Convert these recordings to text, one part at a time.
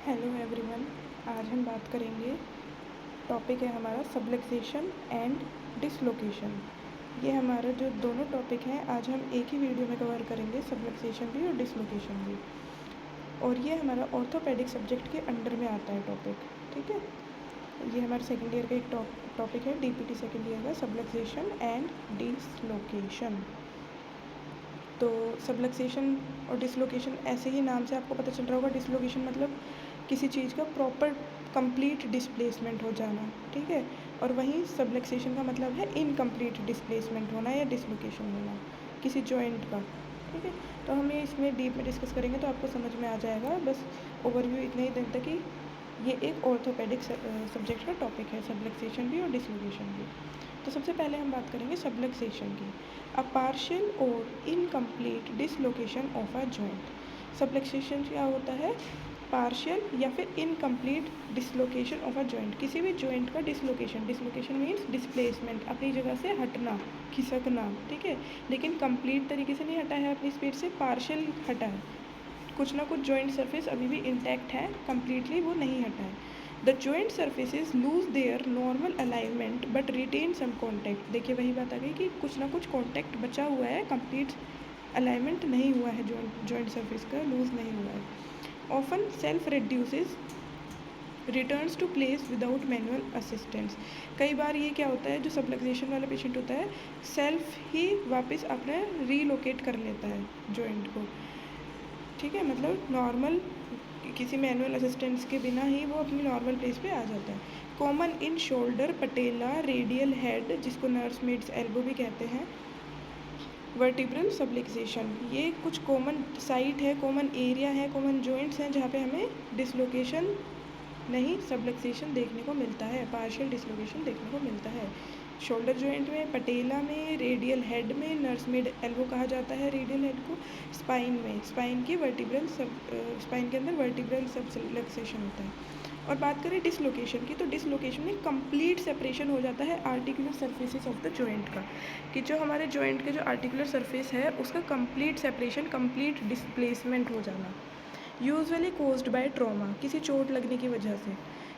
Hello everyone. आज हम बात करेंगे, टॉपिक है हमारा सबलक्सेशन एंड डिसलोकेशन। ये हमारा जो दोनों टॉपिक हैं आज हम एक ही वीडियो में कवर करेंगे, सबलक्सेशन भी और डिसलोकेशन भी। और ये हमारा ऑर्थोपेडिक सब्जेक्ट के अंडर में आता है टॉपिक, ठीक है। ये हमारे सेकेंड ईयर का एक टॉपिक है, डीपीटी सेकेंड ईयर का, सबलक्सेशन एंड डिसलोकेशन। तो सबलक्सेशन और डिसलोकेशन, ऐसे ही नाम से आपको पता चल रहा होगा, डिसलोकेशन मतलब किसी चीज़ का प्रॉपर कंप्लीट डिस्प्लेसमेंट हो जाना, ठीक है। और वहीं सबलक्सेशन का मतलब है इनकम्प्लीट डिस्प्लेसमेंट होना या डिसलोकेशन होना किसी जॉइंट का, ठीक है। तो हम ये इसमें डीप में डिस्कस करेंगे तो आपको समझ में आ जाएगा। बस ओवरव्यू इतना ही देता कि ये एक ऑर्थोपेडिक सब्जेक्ट का टॉपिक है, सबलक्सेशन भी और डिसलोकेशन भी। तो सबसे पहले हम बात करेंगे सबलक्सेशन की। अ पार्शियल और incomplete dislocation of a joint. Subluxation क्या होता है? पार्शियल या फिर incomplete dislocation of a joint, किसी भी जॉइंट का डिसलोकेशन। डिसलोकेशन मीन्स डिस्प्लेसमेंट, अपनी जगह से हटना, खिसकना, ठीक है। लेकिन कंप्लीट तरीके से नहीं हटा है अपनी स्पीड से, पार्शियल हटा है। कुछ ना कुछ जॉइंट सरफेस अभी भी इंटैक्ट है, कम्प्लीटली वो नहीं हटा है। The joint surfaces lose their normal alignment but retain some contact. देखिए वही बात आ गई कि कुछ ना कुछ कॉन्टैक्ट बचा हुआ है, कंप्लीट अलाइनमेंट नहीं हुआ है, जॉइंट सरफेस का लूज नहीं हुआ है। Often self reduces returns to place without manual assistance. कई बार ये क्या होता है, जो सबलक्सेशन वाला पेशेंट होता है, सेल्फ ही वापस अपने रीलोकेट कर लेता है जॉइंट को, ठीक है। मतलब नॉर्मल किसी मैनुअल असिस्टेंस के बिना ही वो अपनी नॉर्मल प्लेस पे आ जाता है। Common in shoulder, patella, radial head, जिसको नर्स मिड्स एल्बो भी कहते हैं, वर्टिब्रल सबलक्सेशन। ये कुछ कॉमन साइट है, कॉमन एरिया है, कॉमन जॉइंट्स हैं जहाँ पे हमें डिसलोकेशन नहीं सबलक्सेशन देखने को मिलता है, पार्शियल डिसलोकेशन देखने को मिलता है। शोल्डर जॉइंट में, पटेला में, रेडियल हेड में, नर्स मिड एल्बो कहा जाता है रेडियल हेड को, स्पाइन में, स्पाइन की वर्टिब्रल स्पाइन के अंदर वर्टिब्रल सबलक्सेशन होता है। और बात करें डिसलोकेशन की, तो डिसलोकेशन में कंप्लीट सेपरेशन हो जाता है articular surfaces of the joint का, कि जो हमारे जॉइंट के जो आर्टिकुलर सरफेस है उसका कंप्लीट सेपरेशन, कंप्लीट डिस्प्लेसमेंट हो जाना। यूजुअली कोज्ड बाय ट्रॉमा, किसी चोट लगने की वजह से।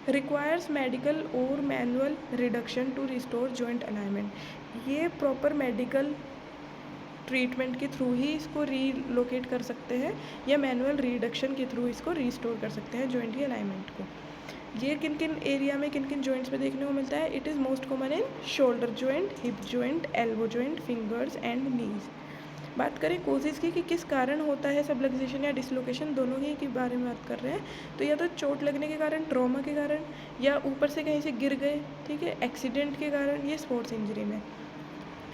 रिक्वायर्स मेडिकल और manual reduction to restore joint alignment. ये प्रॉपर मेडिकल ट्रीटमेंट के थ्रू ही इसको रीलोकेट कर सकते हैं या मैनुअल रिडक्शन के थ्रू इसको रिस्टोर कर सकते हैं जॉइंट की अलाइनमेंट को। ये किन किन एरिया में, किन किन जॉइंट्स में देखने को मिलता है? It is most common in shoulder joint, hip joint, elbow joint, fingers and knees. बात करें कोजेज़ की कि किस कारण होता है सबलक्सेशन या डिसलोकेशन, दोनों ही के बारे में बात कर रहे हैं। तो या तो चोट लगने के कारण, ट्रॉमा के कारण, या ऊपर से कहीं से गिर गए, ठीक है, एक्सीडेंट के कारण, ये स्पोर्ट्स इंजरी में।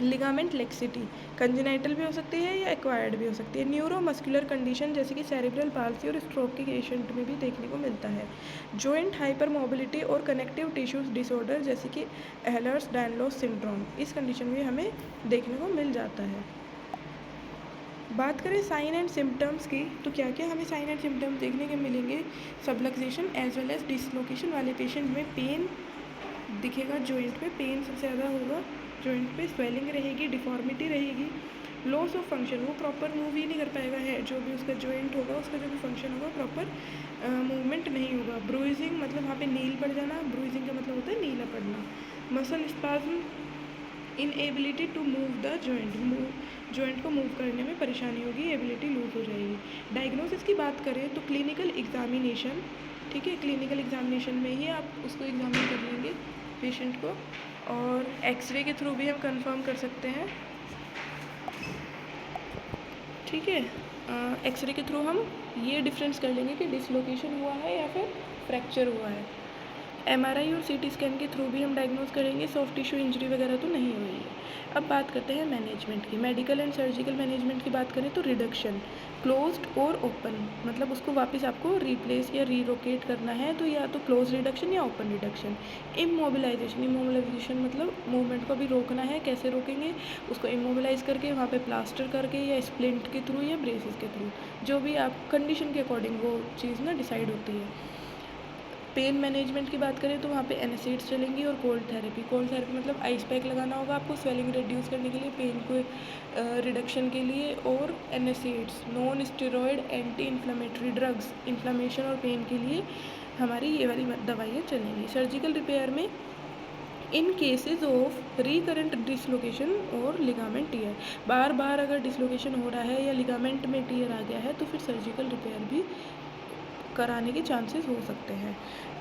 लिगामेंट लेक्सिटी कंजेनाइटल भी हो सकती है या एक्वायर्ड भी हो सकती है। न्यूरोमस्कुलर कंडीशन जैसे कि सेरेब्रल पाल्सी और स्ट्रोक के पेशेंट में भी देखने को मिलता है। जॉइंट हाइपर मोबिलिटी और कनेक्टिव टिश्यूज डिसऑर्डर जैसे कि एहलर्स-डायनलोस सिंड्रोम, इस कंडीशन में हमें देखने को मिल जाता है। बात करें साइन एंड सिम्टम्स की, तो क्या क्या हमें साइन एंड सिम्टम्स देखने के मिलेंगे subluxation as well as dislocation वाले पेशेंट में? पेन दिखेगा जॉइंट पे, पेन सबसे ज़्यादा होगा जॉइंट पे, स्वेलिंग रहेगी, डिफॉर्मिटी रहेगी, लॉस ऑफ फंक्शन, वो प्रॉपर मूव ही नहीं कर पाएगा है, जो भी उसका जॉइंट होगा, उसका जो भी फंक्शन होगा प्रॉपर मूवमेंट नहीं होगा। ब्रूइजिंग मतलब वहाँ पे नील पड़ जाना, ब्रूइजिंग का मतलब होता है नीला पड़ना। Muscle spasm, inability to move the joint, joint को मूव करने में परेशानी होगी, एबिलिटी लूज हो जाएगी। डायग्नोसिस की बात करें तो क्लिनिकल एग्जामिनेशन, ठीक है, क्लिनिकल एग्जामिनेशन में ही आप उसको एग्जामिन कर लेंगे पेशेंट को, और एक्सरे के थ्रू भी हम कंफर्म कर सकते हैं, ठीक है। एक्सरे के थ्रू हम ये डिफरेंस कर लेंगे कि डिसलोकेशन हुआ है या फिर फ्रैक्चर हुआ है। एमआरआई और सीटी स्कैन के थ्रू भी हम डायग्नोज करेंगे, सॉफ्ट टिश्यू इंजरी वगैरह तो नहीं हुई है। अब बात करते हैं मैनेजमेंट की। मेडिकल एंड सर्जिकल मैनेजमेंट की बात करें तो रिडक्शन, क्लोज्ड और ओपन, मतलब उसको वापस आपको रिप्लेस या रीलोकेट करना है तो या तो क्लोज रिडक्शन या ओपन रिडक्शन। इमोबिलाइजेशन, इमोबिलाइजेशन मतलब मूवमेंट को भी रोकना है, कैसे रोकेंगे? उसको इमोबिलाइज करके वहाँ पे प्लास्टर करके या स्प्लिंट के थ्रू या ब्रेसेस के थ्रू, जो भी आप कंडीशन के अकॉर्डिंग वो चीज़ ना डिसाइड होती है। पेन मैनेजमेंट की बात करें तो वहाँ पे एनासिड्स चलेंगी और कोल्ड थेरेपी मतलब आइस पैक लगाना होगा आपको स्वेलिंग रिड्यूस करने के लिए, पेन को रिडक्शन के लिए, और एनासिड्स non steroid anti inflammatory drugs inflammation और पेन के लिए हमारी ये वाली दवाइयाँ चलेंगी। सर्जिकल रिपेयर में इन केसेस ऑफ रिकरेंट डिसलोकेशन और लिगामेंट टीयर, बार बार अगर डिसलोकेशन हो रहा है या लिगामेंट में टीयर आ गया है तो फिर सर्जिकल रिपेयर भी कराने के चांसेस हो सकते हैं।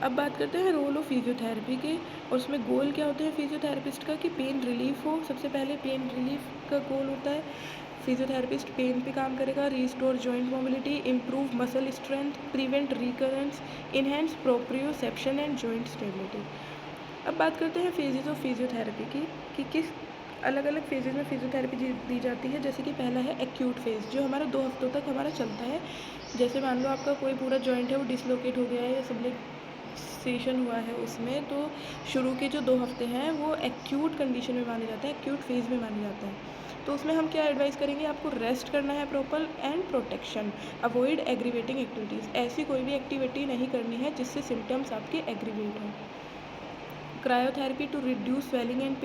अब बात करते हैं रोल ऑफ फिजियोथेरेपी के, और उसमें गोल क्या होते हैं फिजियोथेरेपिस्ट का कि पेन रिलीफ हो। सबसे पहले पेन रिलीफ का गोल होता है, फिजियोथेरेपिस्ट पेन पे काम करेगा, restore joint mobility, improve muscle strength, prevent recurrence, enhance proprioception and joint stability. अब बात करते हैं फेजेस ऑफ फिजियोथेरेपी की कि किस अलग अलग फेजेस में फिजियोथेरेपी दी जाती है। जैसे कि पहला है एक्यूट फेज, जो हमारा 2 हफ्तों तक हमारा चलता है। जैसे मान लो आपका कोई पूरा जॉइंट है वो डिसलोकेट हो गया है या सबलेक्सेशन हुआ है उसमें, तो शुरू के जो 2 हफ्ते हैं वो एक्यूट कंडीशन में माने जाते हैं, एक्यूट फेज में माने जाते हैं। तो उसमें हम क्या एडवाइस करेंगे, आपको रेस्ट करना है proper and protection, avoid aggravating activities, ऐसी कोई भी एक्टिविटी नहीं करनी है जिससे सिम्टम्स आपके एग्रीवेट हों। Cryotherapy to reduce swelling and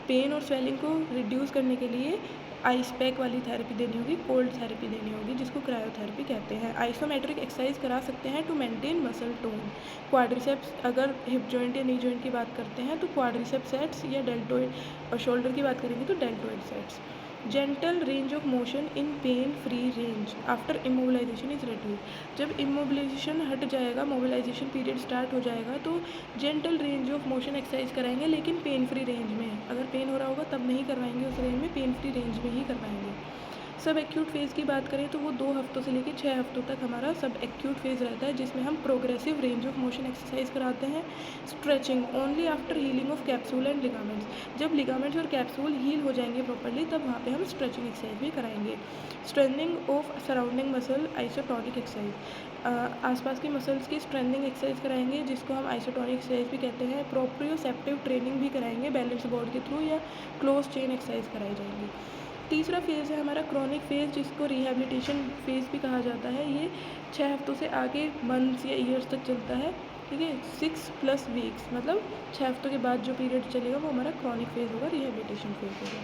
pain और स्वेलिंग को रिड्यूस करने के लिए आइस पैक वाली थेरेपी देनी होगी, कोल्ड थेरेपी देनी होगी, जिसको क्रायोथेरेपी कहते हैं। आइसोमेट्रिक एक्सरसाइज करा सकते हैं to maintain muscle tone. Quadriceps, अगर हिप जॉइंट या नी जॉइंट की बात करते हैं तो क्वाड्रिसेप सेट्स या डेल्टोइड, और शोल्डर की बात करेंगे तो deltoid sets. Gentle range of motion in pain free range after immobilisation is reduce. जब इमोबिलाइजेशन हट जाएगा, मोबिलाइजेशन पीरियड स्टार्ट हो जाएगा, तो gentle range of motion exercise कराएंगे, लेकिन पेन फ्री रेंज में। अगर पेन हो रहा होगा तब नहीं करवाएंगे उस रेंज में, पेन फ्री रेंज में ही करवाएंगे। सब एक्यूट फेज़ की बात करें तो वो 2 हफ्तों से लेकर 6 हफ्तों तक हमारा सब एक्यूट फेज़ रहता है, जिसमें हम progressive range of motion exercise कराते हैं। Stretching only after healing of capsule and ligaments, जब लिगामेंट्स और कैप्सूल हील हो जाएंगे प्रॉपर्ली तब वहाँ पे हम स्ट्रेचिंग एक्सरसाइज भी कराएंगे। Strengthening of surrounding muscle isotonic exercise, आसपास की मसल्स की स्ट्रेंथनिंग एक्सरसाइज कराएंगे, जिसको हम आइसोटोनिक एक्सरसाइज भी कहते हैं। प्रोप्रियोसेप्टिव ट्रेनिंग भी कराएंगे, बैलेंस बोर्ड के थ्रू या क्लोज चेन एक्सरसाइज कराई जाएंगी। तीसरा फेज़ है हमारा क्रॉनिक फेज़, जिसको रिहैबिलिटेशन फेज़ भी कहा जाता है। ये 6 हफ्तों से आगे मंथ्स या ईयर्स तक चलता है, ठीक है। 6+ वीक्स मतलब 6 हफ्तों के बाद जो पीरियड चलेगा वो हमारा क्रॉनिक फेज़ होगा, रिहैबिलिटेशन फेज़ होगा।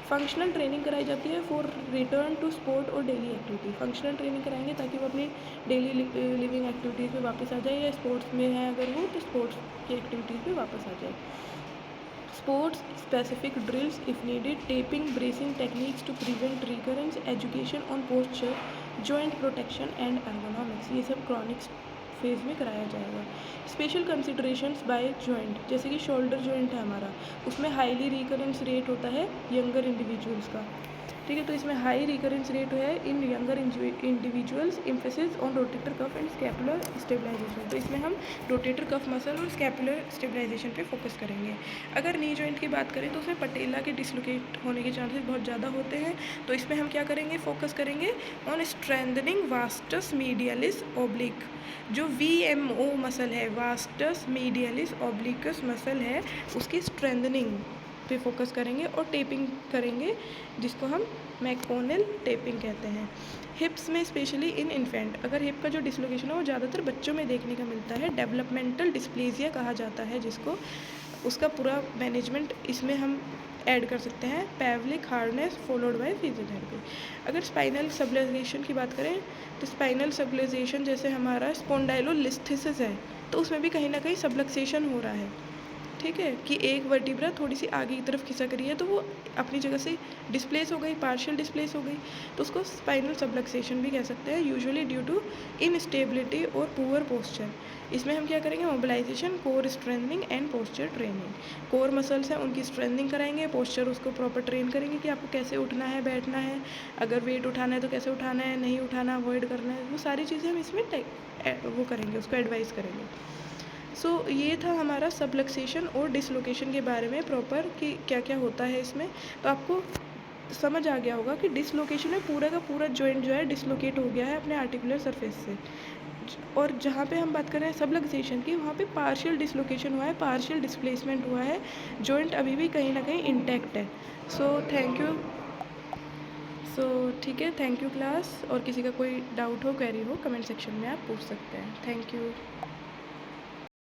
फंक्शनल ट्रेनिंग कराई जाती है फॉर रिटर्न टू स्पोर्ट और डेली एक्टिविटी। फंक्शनल ट्रेनिंग कराएंगे ताकि वो अपनी डेली लिविंग एक्टिविटीज़ में वापस आ जाए, या स्पोर्ट्स में है अगर वो तो स्पोर्ट्स की एक्टिविटीज़ में वापस आ जाए। Sports specific drills if needed, taping, bracing techniques to prevent recurrence, education on posture, joint protection and ergonomics, ये सब क्रॉनिक फेज में कराया जाएगा। स्पेशल कंसिडरेशंस बाय जॉइंट, जैसे कि शोल्डर जॉइंट है हमारा, उसमें हाईली रिकरेंस रेट होता है यंगर इंडिविजुअल्स का, ठीक है। तो इसमें हाई रिकरेंस रेट है in younger individuals, emphasis on rotator cuff and scapular stabilisation. तो इसमें हम रोटेटर कफ मसल और स्कैपुलर स्टेबलाइजेशन पे फोकस करेंगे। अगर नी जॉइंट की बात करें तो उसमें पटेला के डिसलोकेट होने के चांसेस बहुत ज़्यादा होते हैं, तो इसमें हम क्या करेंगे, फोकस करेंगे ऑन स्ट्रेंथनिंग वास्टस मीडियलिस ओब्लिक, जो VMO मसल है, वास्टस मीडियलिस ओब्लिकस मसल है, उसकी स्ट्रेंथनिंग पे फोकस करेंगे और टेपिंग करेंगे, जिसको हम मैकोनेल टेपिंग कहते हैं। हिप्स में स्पेशली इन इन्फेंट, अगर हिप का जो डिसलोकेशन है वो ज़्यादातर बच्चों में देखने का मिलता है, डेवलपमेंटल डिस्प्लेजिया कहा जाता है जिसको, उसका पूरा मैनेजमेंट इसमें हम ऐड कर सकते हैं, पैवलिक हार्डनेस फॉलोड बाय फिजियोथेरेपी। अगर स्पाइनल सबलुक्सेशन की बात करें तो स्पाइनल सबलुक्सेशन जैसे हमारा स्पॉन्डाइलोलिस्थेसिस है, तो उसमें भी कहीं ना कहीं सबलक्सेशन हो रहा है, ठीक है, कि एक वर्टिब्रा थोड़ी सी आगे की तरफ खिसक रही है तो वो अपनी जगह से डिस्प्लेस हो गई, पार्शियल डिस्प्लेस हो गई, तो उसको स्पाइनल सबलक्सेशन भी कह सकते हैं, यूजुअली ड्यू टू इनस्टेबिलिटी और पुअर पोस्चर। इसमें हम क्या करेंगे, mobilisation, core strengthening and posture training. Core muscles हैं उनकी स्ट्रेंथनिंग कराएंगे, पोस्चर उसको प्रॉपर ट्रेन करेंगे कि आपको कैसे उठना है, बैठना है, अगर वेट उठाना है तो कैसे उठाना है, नहीं उठाना, अवॉइड करना है, वो सारी चीज़ें हम इसमें वो करेंगे, उसको एडवाइस करेंगे। सो ये था हमारा सबलक्सेशन और डिसलोकेशन के बारे में प्रॉपर कि क्या क्या होता है इसमें। तो आपको समझ आ गया होगा कि डिसलोकेशन में पूरा का पूरा जॉइंट जो है डिसलोकेट हो गया है अपने आर्टिकुलर सरफेस से, और जहाँ पे हम बात कर रहे हैं सबलक्सेशन की, वहाँ पे पार्शियल डिसलोकेशन हुआ है, पार्शियल डिस्प्लेसमेंट हुआ है, जॉइंट अभी भी कहीं ना कहीं इंटैक्ट है। So thank you. ठीक है, थैंक यू क्लास, और किसी का कोई डाउट हो, क्वेरी हो, कमेंट सेक्शन में आप पूछ सकते हैं। Thank you.